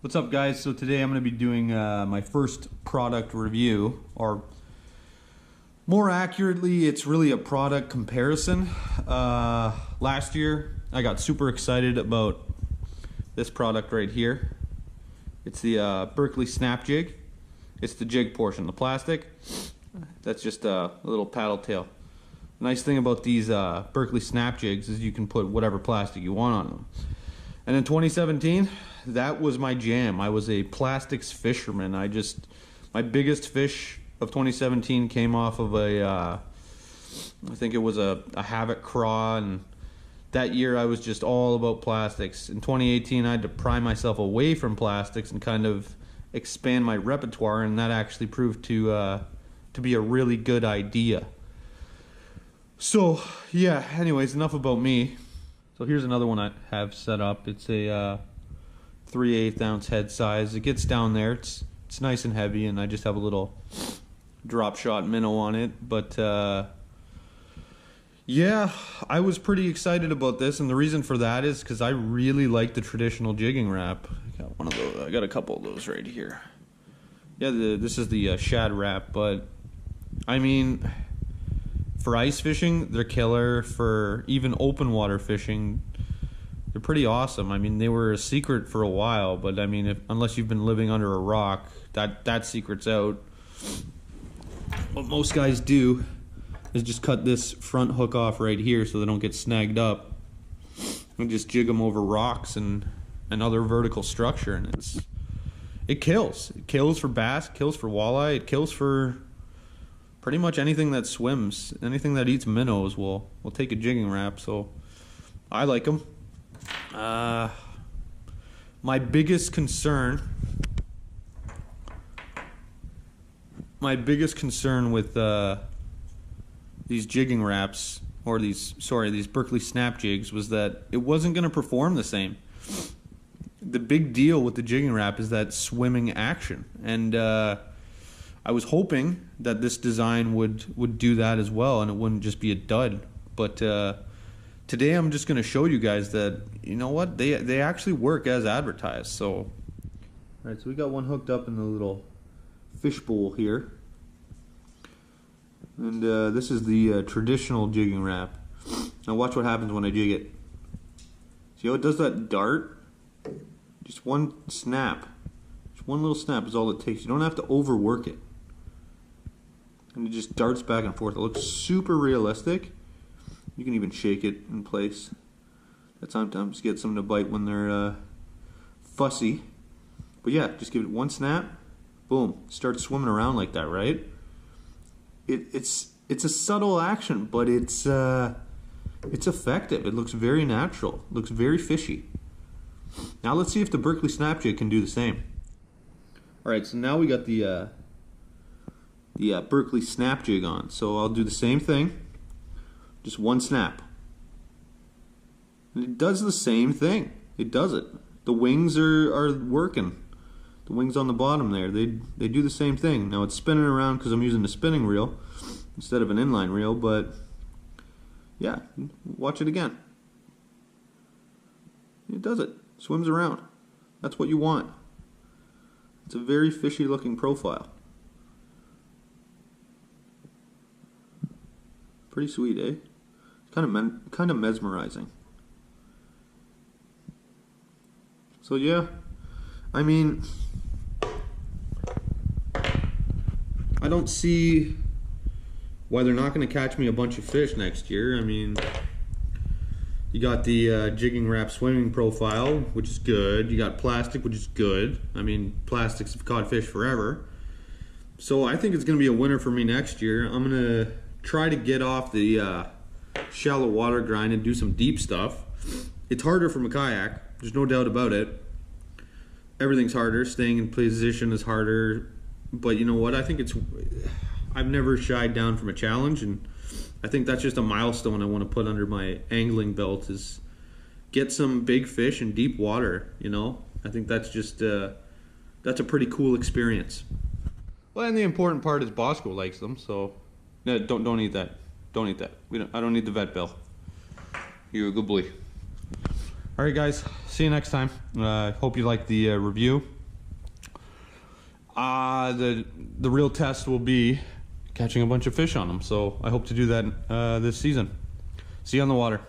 What's up, guys? So today I'm going to be doing my first product review, or more accurately, it's really a product comparison. Last year I got super excited about this product right here. It's the Berkley Snap Jig. It's the jig portion, the plastic. That's just a little paddle tail. Nice thing about these Berkley Snap Jigs is you can put whatever plastic you want on them. And in 2017, that was my jam. I was a plastics fisherman. My biggest fish of 2017 came off of I think it was a Havoc craw, and that year I was just all about plastics. In 2018, I had to pry myself away from plastics and kind of expand my repertoire, and that actually proved to be a really good idea. So yeah, anyways, enough about me. So here's another one I have set up. It's a 3/8 ounce head size. It gets down there. It's nice and heavy, and I just have a little drop shot minnow on it. But yeah, I was pretty excited about this, and the reason for that is because I really like the traditional jigging wrap. I got one of those. I got a couple of those right here. Yeah, this is the shad wrap, but I mean, for ice fishing, they're killer. For even open water fishing, they're pretty awesome. I mean, they were a secret for a while, but I mean, unless you've been living under a rock, that secret's out. What most guys do is just cut this front hook off right here so they don't get snagged up, and just jig them over rocks and other vertical structure, and it kills. It kills for bass, it kills for walleye, it kills for pretty much anything that swims. Anything that eats minnows will take a jigging wrap, so I like them. My biggest concern with these jigging wraps, or these Berkley Snap Jigs, was that it wasn't going to perform the same. The big deal with the jigging wrap is that swimming action, and I was hoping that this design would do that as well, and it wouldn't just be a dud. But today I'm just going to show you guys that, you know what, they actually work as advertised. So, all right, so we got one hooked up in the little fish bowl here, and this is the traditional jigging wrap. Now watch what happens when I jig it. See how it does that dart? Just one snap. Just one little snap is all it takes. You don't have to overwork it. And it just darts back and forth. It looks super realistic. You can even shake it in place. That sometimes gets them to bite when they're fussy. But yeah, just give it one snap, boom, start swimming around like that, right? It's a subtle action, but it's effective. It looks very natural. It looks very fishy. Now let's see if the Berkley Snap Jig can do the same. All right, so now we got the Berkley Snap Jig on. So I'll do the same thing, just one snap. And it does the same thing. It does it. The wings are working. The wings on the bottom there, they do the same thing. Now it's spinning around because I'm using a spinning reel instead of an inline reel, but yeah, watch it again. It does it. Swims around. That's what you want. It's a very fishy looking profile. Pretty sweet, eh? Kind of mesmerizing. So yeah, I mean, I don't see why they're not going to catch me a bunch of fish next year. I mean, you got the jigging wrap swimming profile, which is good. You got plastic, which is good. I mean, plastics have caught fish forever. So I think it's going to be a winner for me next year. I'm going to try to get off the shallow water grind and do some deep stuff. It's harder from a kayak, there's no doubt about it. Everything's harder. Staying in position is harder. But you know what? I think I've never shied down from a challenge, and I think that's just a milestone I want to put under my angling belt, is get some big fish in deep water, you know? I think that's just that's a pretty cool experience. Well, and the important part is Bosco likes them, so no, don't eat that. Don't eat that. I don't need the vet bill. You're a good boy. Alright guys, see you next time. Hope you liked the review. The real test will be catching a bunch of fish on them. So I hope to do that this season. See you on the water.